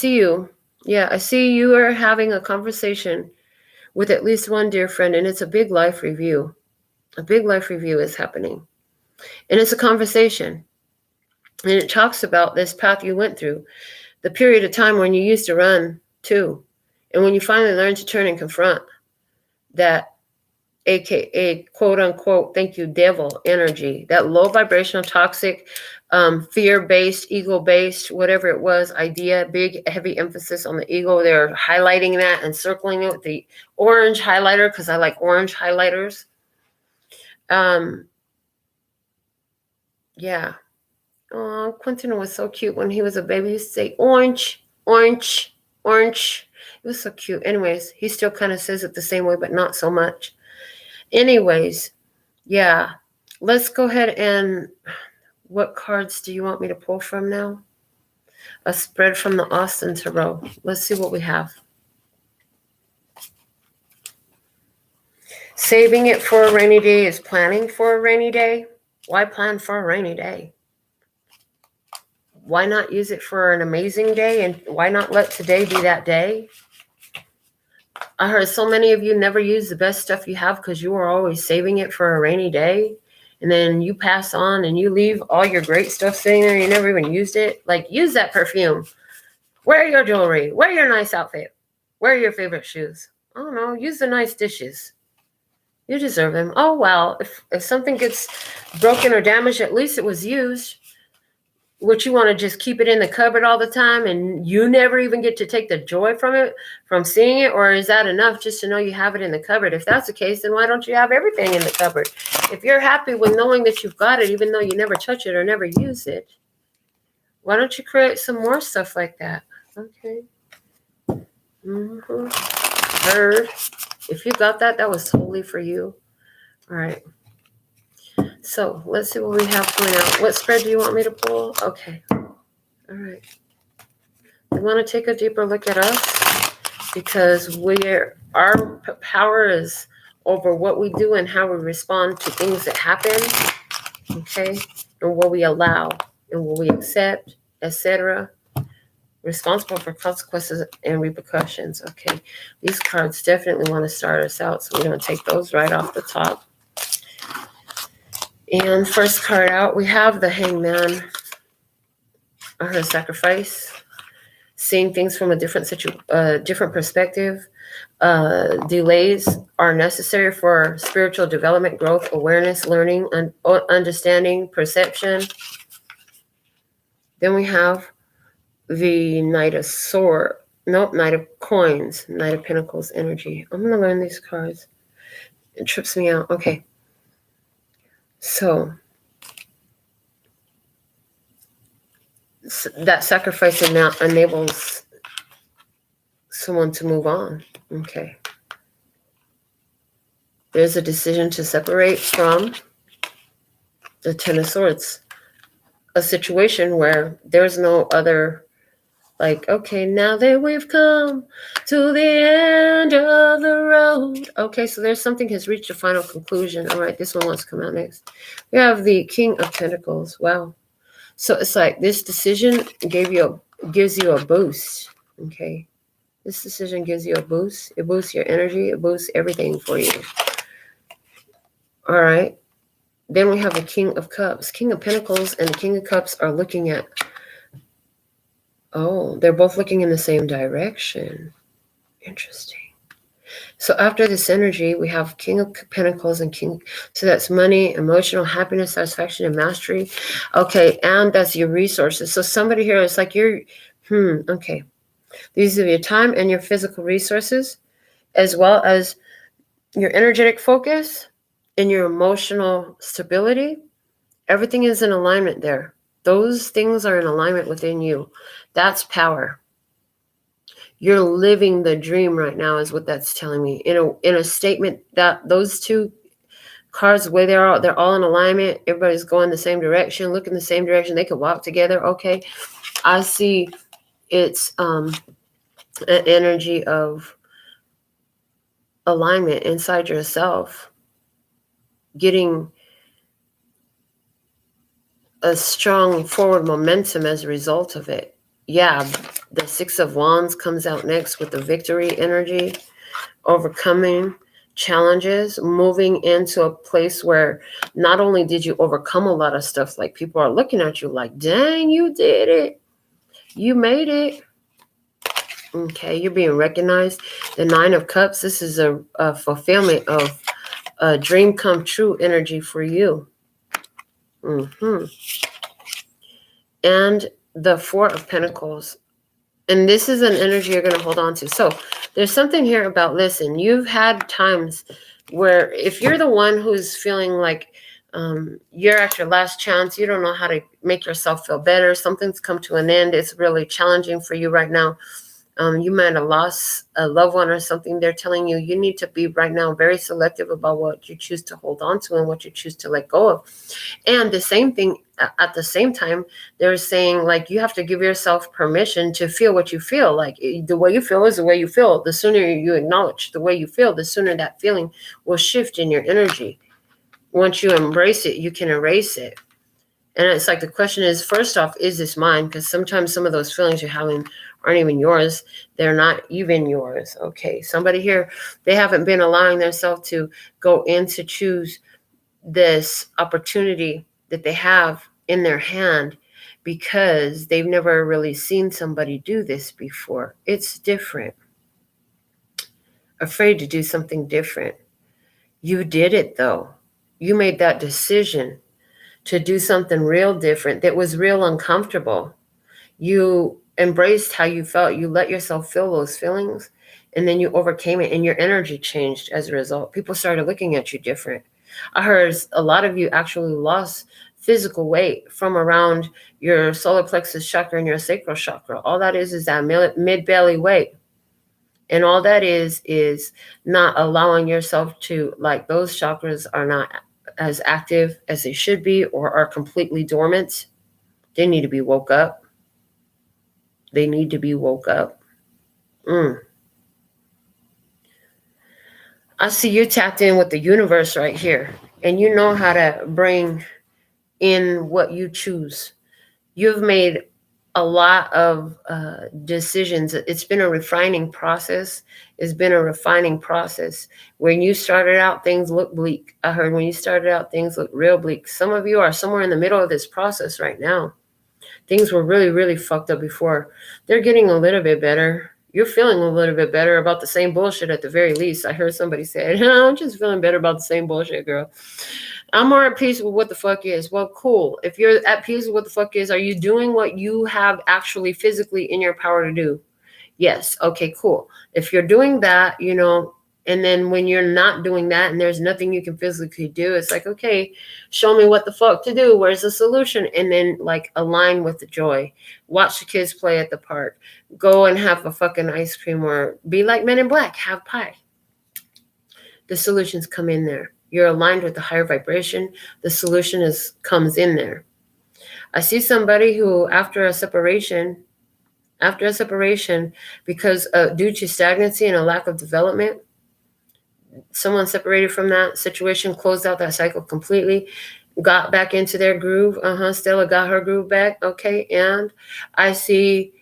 you. Yeah, I see you are having a conversation with at least one dear friend, and it's a big life review. A big life review is happening. And it's a conversation. And it talks about this path you went through, the period of time when you used to run too. And when you finally learned to turn and confront that aka quote unquote, thank you, devil energy, that low vibrational, toxic, fear-based, ego-based, whatever it was, idea, big, heavy emphasis on the ego. They're highlighting that and circling it with the orange highlighter because I like orange highlighters. Yeah. Oh, Quentin was so cute when he was a baby. He used to say orange, orange, orange. It was so cute. Anyways, he still kind of says it the same way, but not so much. Anyways, yeah. Let's go ahead and... What cards do you want me to pull from now? A spread from the Austin Tarot. Let's see what we have. Saving it for a rainy day is planning for a rainy day. Why plan for a rainy day? Why not use it for an amazing day? And why not let today be that day? I heard so many of you never use the best stuff you have because you are always saving it for a rainy day. And then you pass on and you leave all your great stuff sitting there. You never even used it. Like, use that perfume. Wear your jewelry. Wear your nice outfit. Wear your favorite shoes. I don't know. Use the nice dishes. You deserve them. Oh, well, if something gets broken or damaged, at least it was used. Would you want to just keep it in the cupboard all the time and you never even get to take the joy from it, from seeing it? Or is that enough just to know you have it in the cupboard? If that's the case, then why don't you have everything in the cupboard? If you're happy with knowing that you've got it, even though you never touch it or never use it, why don't you create some more stuff like that? Okay. Heard. If you got that, that was totally for you. All right. So let's see what we have coming out. What spread do you want me to pull? Okay. All right. We want to take a deeper look at us because our power is over what we do and how we respond to things that happen. Okay. And what we allow and what we accept, etc. Responsible for consequences and repercussions. Okay. These cards definitely want to start us out, so we're going to take those right off the top. And first card out, we have the Hangman. I heard sacrifice, seeing things from a different perspective. Delays are necessary for spiritual development, growth, awareness, learning, understanding, perception. Then we have the Knight of Coins, Knight of Pentacles energy. I'm going to learn these cards. It trips me out. Okay. So that sacrifice now enables someone to move on. Okay. There's a decision to separate from the Ten of Swords. A situation where there's no other, like, okay, now that we've come to the end of the road. Okay, so there's something has reached a final conclusion. All right, this one wants to come out next. We have the King of Pentacles. Wow. So it's like this decision gives you a boost. Okay. This decision gives you a boost. It boosts your energy. It boosts everything for you. All right. Then we have the King of Cups. King of Pentacles and the King of Cups are looking at... Oh, they're both looking in the same direction. Interesting. So after this energy, we have King of Pentacles and King. So that's money, emotional happiness, satisfaction, and mastery. Okay, and that's your resources. So somebody here is like okay. These are your time and your physical resources, as well as your energetic focus and your emotional stability. Everything is in alignment there. Those things are in alignment within you. That's power. You're living the dream right now is what that's telling me. In a statement that those two cards, the way they're all in alignment. Everybody's going the same direction, looking the same direction. They could walk together. Okay. I see it's an energy of alignment inside yourself, getting a strong forward momentum as a result of it. Yeah, the Six of Wands comes out next with the victory energy, overcoming challenges, moving into a place where not only did you overcome a lot of stuff, like people are looking at you like, dang, you did it. You made it. Okay, you're being recognized. The Nine of Cups, this is a fulfillment of a dream come true energy for you. And the Four of Pentacles. And this is an energy you're going to hold on to. So there's something here about, listen, you've had times where if you're the one who's feeling like you're at your last chance, you don't know how to make yourself feel better, something's come to an end, it's really challenging for you right now. You might have lost a loved one or something. They're telling you you need to be right now very selective about what you choose to hold on to and what you choose to let go of. And the same thing, at the same time, they're saying, like, you have to give yourself permission to feel what you feel. Like, the way you feel is the way you feel. The sooner you acknowledge the way you feel, the sooner that feeling will shift in your energy. Once you embrace it, you can erase it. And it's like, the question is, first off, is this mine? Because sometimes some of those feelings you're having aren't even yours. They're not even yours. Okay. Somebody here, they haven't been allowing themselves to go in to choose this opportunity that they have in their hand because they've never really seen somebody do this before. It's different. Afraid to do something different. You did it though. You made that decision to do something real different that was real uncomfortable. You embraced how you felt. You let yourself feel those feelings, and then you overcame it, and your energy changed as a result. People started looking at you different. I heard a lot of you actually lost physical weight from around your solar plexus chakra and your sacral chakra. All that is that mid-belly weight. And all that is not allowing yourself to, like, those chakras are not as active as they should be or are completely dormant. They need to be woke up. They need to be woke up. I see you tapped in with the universe right here, and you know how to bring in what you choose. You've made a lot of decisions. It's been a refining process. It's been a refining process. When you started out, things looked bleak. I heard when you started out, things looked real bleak. Some of you are somewhere in the middle of this process right now. Things were really, really fucked up before. They're getting a little bit better. You're feeling a little bit better about the same bullshit at the very least. I heard somebody say, I'm just feeling better about the same bullshit, girl. I'm more at peace with what the fuck is. Well, cool. If you're at peace with what the fuck is, are you doing what you have actually physically in your power to do? Yes. Okay, cool. If you're doing that, and then when you're not doing that and there's nothing you can physically do, it's like, okay, show me what the fuck to do. Where's the solution? And then, like, align with the joy. Watch the kids play at the park. Go and have a fucking ice cream, or be like Men in Black, have pie. The solutions come in there. You're aligned with the higher vibration. The solution comes in there. I see somebody who, after a separation, because due to stagnancy and a lack of development, someone separated from that situation, closed out that cycle completely, got back into their groove. Stella got her groove back. Okay. And I see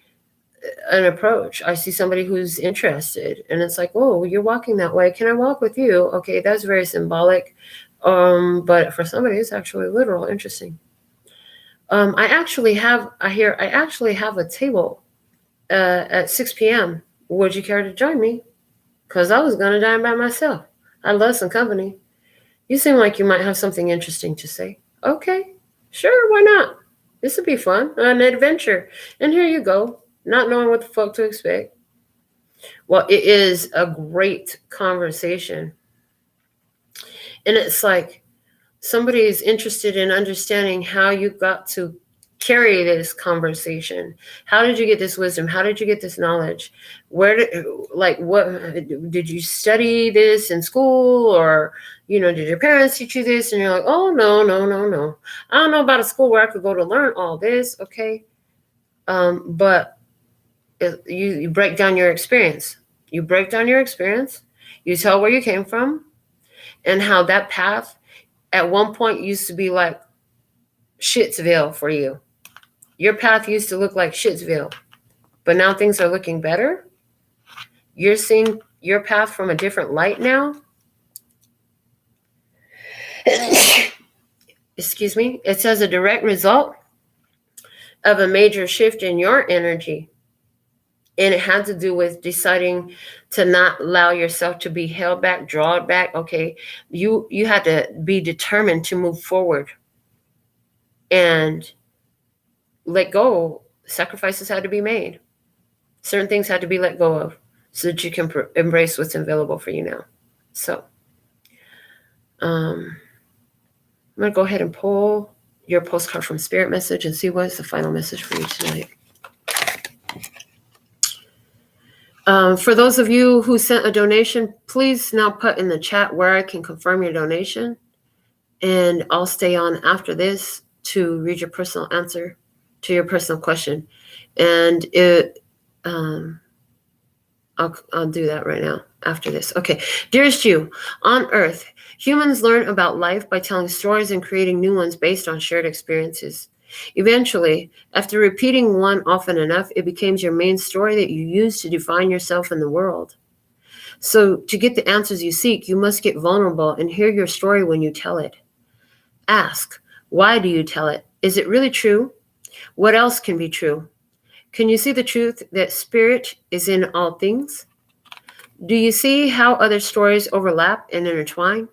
an approach. I see somebody who's interested, and it's like, oh, you're walking that way. Can I walk with you? Okay. That's very symbolic. But for somebody, it's actually literal. Interesting. I actually have a table at 6 p.m. Would you care to join me? Because I was going to dine by myself. I love some company. You seem like you might have something interesting to say. Okay, sure, why not? This would be fun, an adventure. And here you go, not knowing what the fuck to expect. Well, it is a great conversation. And it's like somebody is interested in understanding how you got to carry this conversation. How did you get this wisdom? How did you get this knowledge? What did you study this in school, or did your parents teach you this? And you're like, oh, no. I don't know about a school where I could go to learn all this. Okay. But you break down your experience. You tell where you came from and how that path at one point used to be like Shitsville for you. Your path used to look like Shitsville, but now things are looking better. You're seeing your path from a different light now. Excuse me. It's as a direct result of a major shift in your energy. And it had to do with deciding to not allow yourself to be held back, drawn back. Okay, you had to be determined to move forward and let go. Sacrifices had to be made. Certain things had to be let go of so that you can embrace what's available for you now. So I'm going to go ahead and pull your postcard from Spirit Message and see what's the final message for you tonight. For those of you who sent a donation, please now put in the chat where I can confirm your donation. And I'll stay on after this to read your personal answer to your personal question. And I'll do that right now after this. Okay. Dearest you, on Earth, humans learn about life by telling stories and creating new ones based on shared experiences. Eventually, after repeating one often enough, it becomes your main story that you use to define yourself in the world. So to get the answers you seek, you must get vulnerable and hear your story when you tell it. Ask, why do you tell it? Is it really true? What else can be true? Can you see the truth that spirit is in all things? Do you see how other stories overlap and intertwine?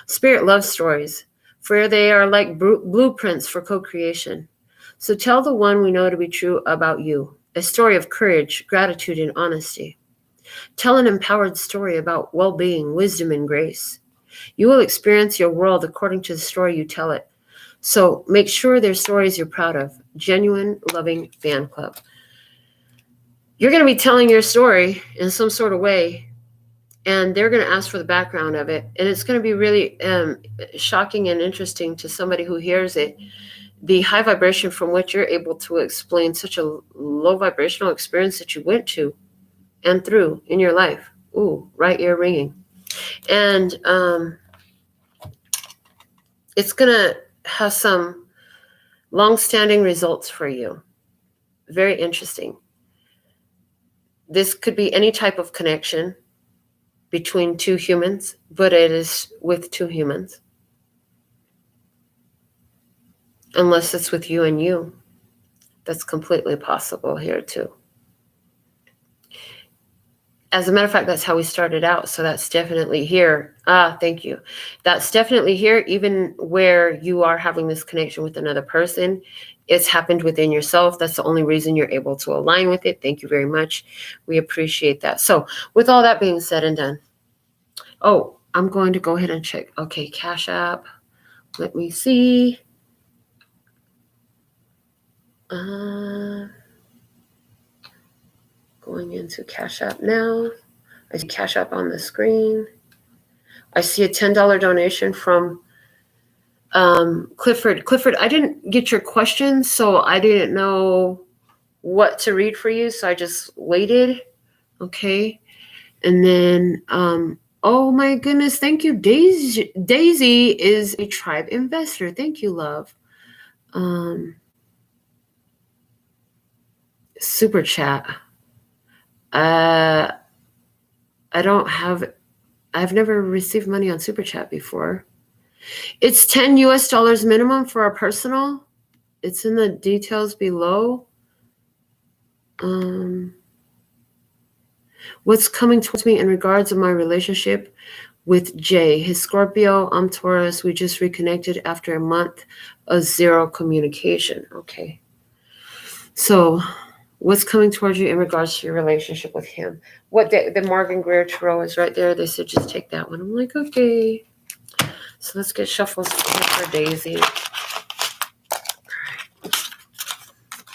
Spirit loves stories, for they are like blueprints for co-creation. So tell the one we know to be true about you, a story of courage, gratitude, and honesty. Tell an empowered story about well-being, wisdom, and grace. You will experience your world according to the story you tell it. So make sure they're stories you're proud of. Genuine, loving fan club. You're going to be telling your story in some sort of way, and they're going to ask for the background of it. And it's going to be really shocking and interesting to somebody who hears it. The high vibration from which you're able to explain such a low vibrational experience that you went to and through in your life. Ooh, right ear ringing. And it's going to have some long-standing results for you. Very interesting. This could be any type of connection between two humans, but it is with two humans. Unless it's with you and you. That's completely possible here too. As a matter of fact, that's how we started out. So that's definitely here. Thank you. That's definitely here, even where you are having this connection with another person. It's happened within yourself. That's the only reason you're able to align with it. Thank you very much. We appreciate that. So with all that being said and done. Oh, I'm going to go ahead and check. Okay, Cash App. Let me see. Going into Cash App now. I see Cash App on the screen. I see a $10 donation from Clifford. Clifford, I didn't get your question, so I didn't know what to read for you, so I just waited. Okay. And then, oh my goodness, thank you. Daisy is a tribe investor. Thank you, love. Super chat. I've never received money on Super Chat before. It's $10 US minimum for our personal. It's in the details below. What's coming towards me in regards of my relationship with Jay? His Scorpio, I'm Taurus. We just reconnected after a month of zero communication. Okay. So what's coming towards you in regards to your relationship with him? What the Marvin Greer Tarot is right there. They said just take that one. I'm like, okay. So let's get shuffles for Daisy.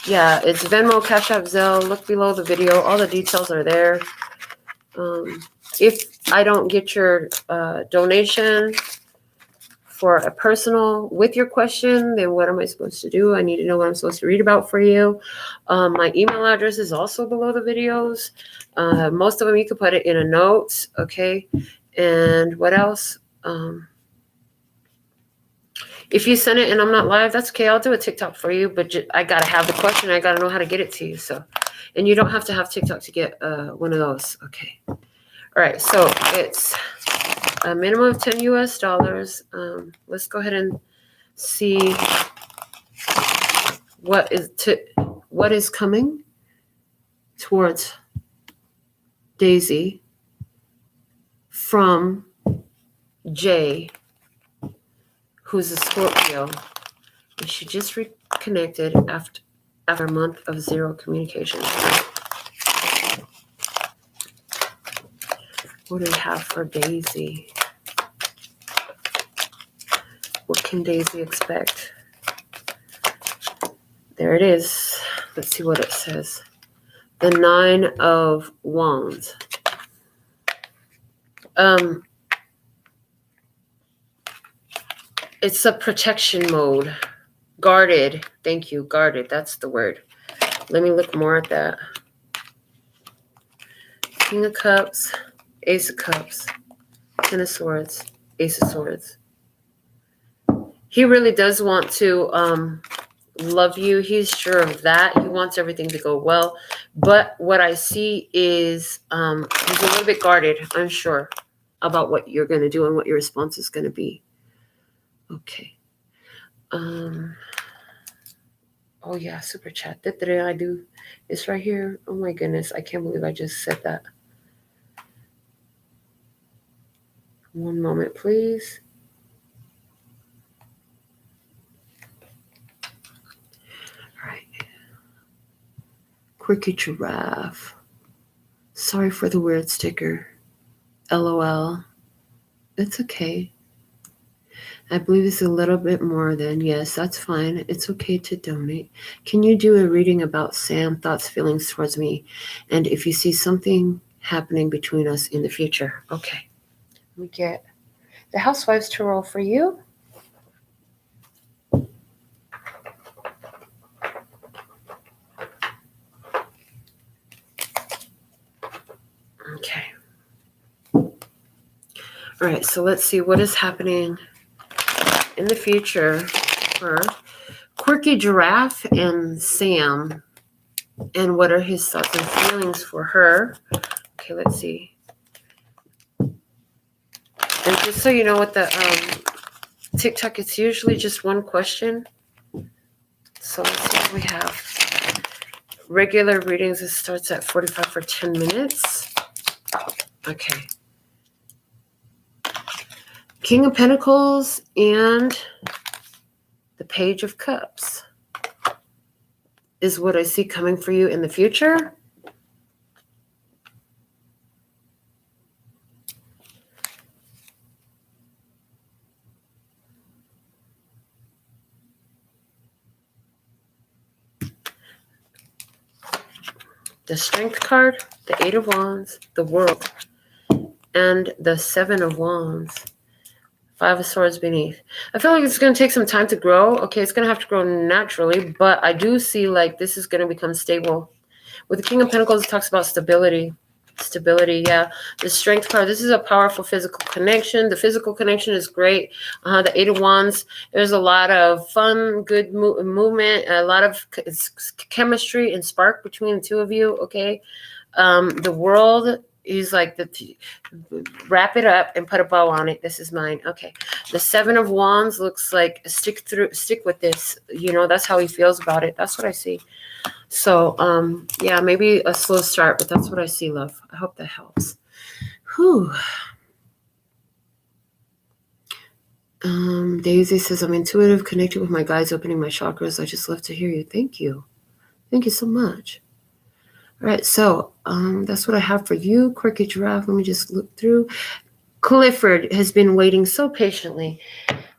Yeah, it's Venmo, Cash App, Zelle. Look below the video. All the details are there. If I don't get your donation for a personal with your question, then what am I supposed to do? I need to know what I'm supposed to read about for you. My email address is also below the videos. Most of them you could put it in a note, okay? And what else? If you send it and I'm not live, that's okay. I'll do a TikTok for you, but I got to have the question. I got to know how to get it to you. So, and you don't have to have TikTok to get one of those. Okay. All right. So it's a minimum of $10 US. Let's go ahead and see what is coming towards Daisy from Jay, who's a Scorpio. And she just reconnected after a month of zero communication. What do we have for Daisy? What can Daisy expect? There it is. Let's see what it says. The 9 of Wands. It's a protection mode. Guarded. Thank you. Guarded. That's the word. Let me look more at that. King of Cups. Ace of Cups. Ten of Swords. Ace of Swords. He really does want to love you. He's sure of that. He wants everything to go well. But what I see is he's a little bit guarded, unsure about what you're going to do and what your response is going to be. Okay. Oh, yeah, super chat. I do. It's right here. Oh, my goodness. I can't believe I just said that. One moment, please. All right. Quirky Giraffe. Sorry for the weird sticker. LOL. It's okay. I believe it's a little bit more than, yes, that's fine. It's okay to donate. Can you do a reading about Sam, thoughts, feelings towards me, and if you see something happening between us in the future? Okay. We get the Housewives Tarot for you. Okay. All right, so let's see what is happening in the future for Quirky Giraffe and Sam, and what are his thoughts and feelings for her. Okay, let's see. And just so you know, with the TikTok, it's usually just one question. So let's see what we have. Regular readings, it starts at 45 for 10 minutes. Okay. King of Pentacles and the Page of Cups is what I see coming for you in the future. The Strength card, the 8 of Wands, the World, and the 7 of Wands. 5 of Swords beneath. I feel like it's going to take some time to grow. Okay, it's going to have to grow naturally, but I do see like this is going to become stable. With the King of Pentacles, it talks about stability. Stability, yeah. The Strength card, this is a powerful physical connection. The physical connection is great. The 8 of Wands, there's a lot of fun, good movement, a lot of chemistry and spark between the two of you, okay? The World is like, wrap it up and put a bow on it. This is mine. Okay. The 7 of Wands looks like stick with this. You know, that's how he feels about it. That's what I see. So, yeah, maybe a slow start, but that's what I see, love. I hope that helps. Whew. Daisy says, I'm intuitive, connected with my guides, opening my chakras. I just love to hear you. Thank you. Thank you so much. All right, so that's what I have for you, Quirky Giraffe. Let me just look through. Clifford has been waiting so patiently.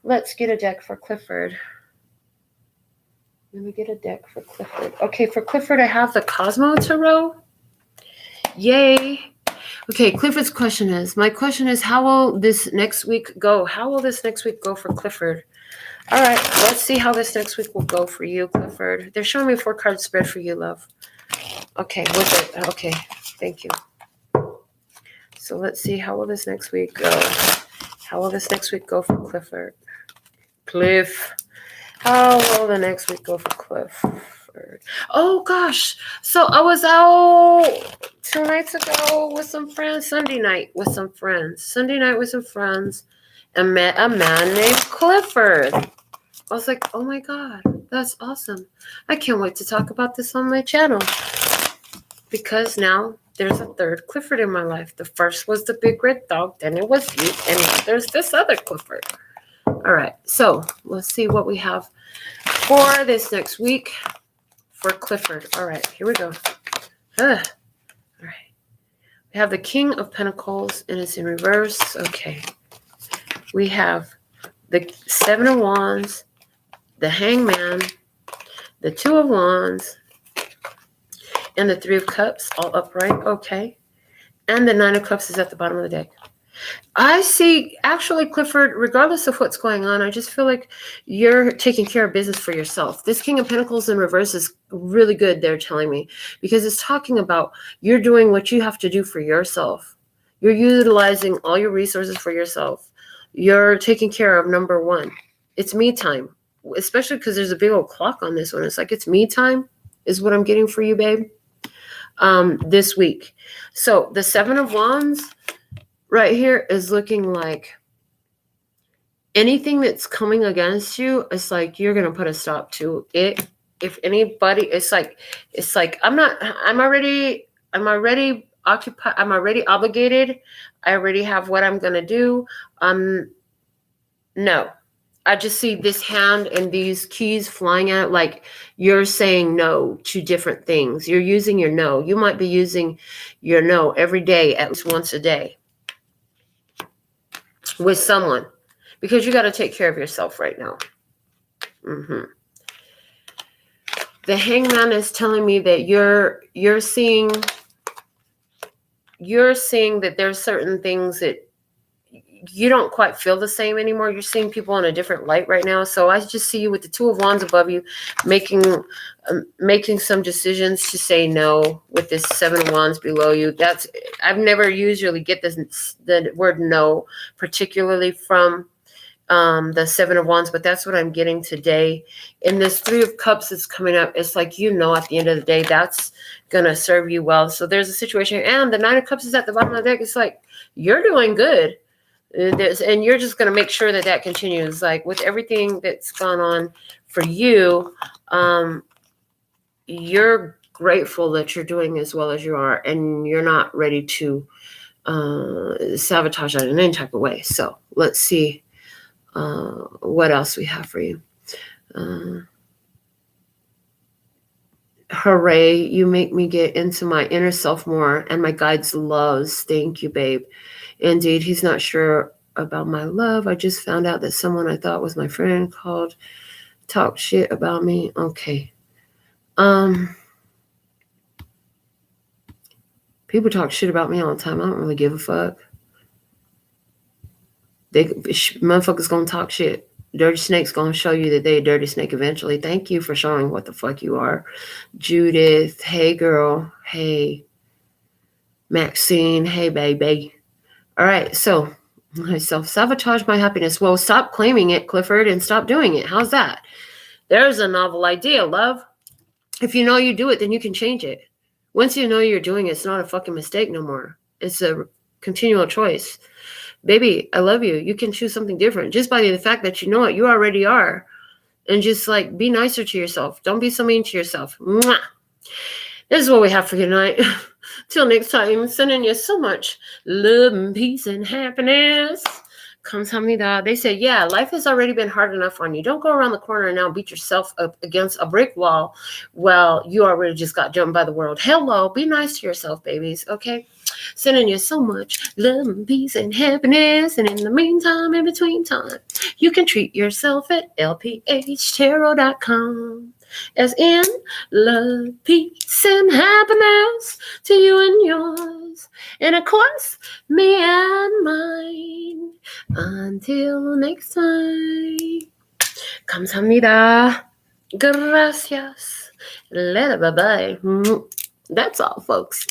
Let's get a deck for Clifford. Let me get a deck for Clifford. Okay, for Clifford, I have the Cosmo Tarot. Yay. Okay, Clifford's question is, my question is, how will this next week go? How will this next week go for Clifford? All right, let's see how this next week will go for you, Clifford. They're showing me a 4-card spread for you, love. Okay, with it. Okay, thank you. So let's see, how will this next week go? How will this next week go for Clifford? Cliff. How will the next week go for Clifford? Oh, gosh. So I was out 2 nights ago with some friends. Sunday night with some friends. And met a man named Clifford. I was like, oh, my God. That's awesome. I can't wait to talk about this on my channel. because now there's a third Clifford in my life. The first was the big red dog, then it was you, and now there's this other Clifford. All right, so let's see what we have for this next week for Clifford. All right, here we go. All right. We have the King of Pentacles, and it's in reverse. Okay. We have the Seven of Wands, the Hangman, the Two of Wands, and the Three of Cups, all upright. Okay. And the Nine of Cups is at the bottom of the deck. I see, actually, Clifford, regardless of what's going on, I just feel like you're taking care of business for yourself. This King of Pentacles in reverse is really good, they're telling me, because it's talking about you're doing what you have to do for yourself. You're utilizing all your resources for yourself. You're taking care of number one. It's me time, especially because there's a big old clock on this one. It's like it's me time is what I'm getting for you, babe, this week. So the Seven of Wands right here is looking like anything that's coming against you, it's like you're gonna put a stop to it. If anybody, it's like I'm already occupied, I'm already obligated, I already have what I'm gonna do. No. I just see this hand and these keys flying out, like you're saying no to different things. You're using your no. You might be using your no every day, at least once a day, with someone, because you got to take care of yourself right now. The Hangman is telling me that you're seeing that there's certain things that you don't quite feel the same anymore. You're seeing people in a different light right now. So I just see you with the Two of Wands above you, making some decisions to say no with this Seven of Wands below you. I've never usually get the word no, particularly from the Seven of Wands, but that's what I'm getting today. And this Three of Cups is coming up. It's like, at the end of the day, that's gonna serve you well. So there's a situation, and the Nine of Cups is at the bottom of the deck. It's like you're doing good. And you're just going to make sure that continues. Like with everything that's gone on for you, you're grateful that you're doing as well as you are, and you're not ready to sabotage that in any type of way. So let's see what else we have for you. Hooray, you make me get into my inner self more and my guides' loves. Thank you, babe. Indeed, he's not sure about my love. I just found out that someone I thought was my friend talked shit about me. Okay. People talk shit about me all the time. I don't really give a fuck. Motherfuckers gonna talk shit. Dirty Snake's gonna show you that they a dirty snake eventually. Thank you for showing what the fuck you are. Judith, hey girl. Hey. Maxine, hey baby. All right, so I self-sabotage my happiness. Well, stop claiming it, Clifford, and stop doing it. How's that? There's a novel idea, love. If you know you do it, then you can change it. Once you know you're doing it, it's not a fucking mistake no more. It's a continual choice. Baby, I love you. You can choose something different. Just by the fact that you know it, you already are. And just like, be nicer to yourself. Don't be so mean to yourself. Mwah! This is what we have for you tonight. Till next time, sending you so much love and peace and happiness. Kamsahamnida. They say, yeah, life has already been hard enough on you. Don't go around the corner and now beat yourself up against a brick wall. Well, you already just got jumped by the world. Hello, be nice to yourself, babies, okay? Sending you so much love and peace and happiness. And in the meantime, in between time, you can treat yourself at LPHtarot.com. As in love, peace, and happiness to you and yours. And of course, me and mine. Until next time. Kamsahamnida. Gracias. Bye-bye. That's all, folks.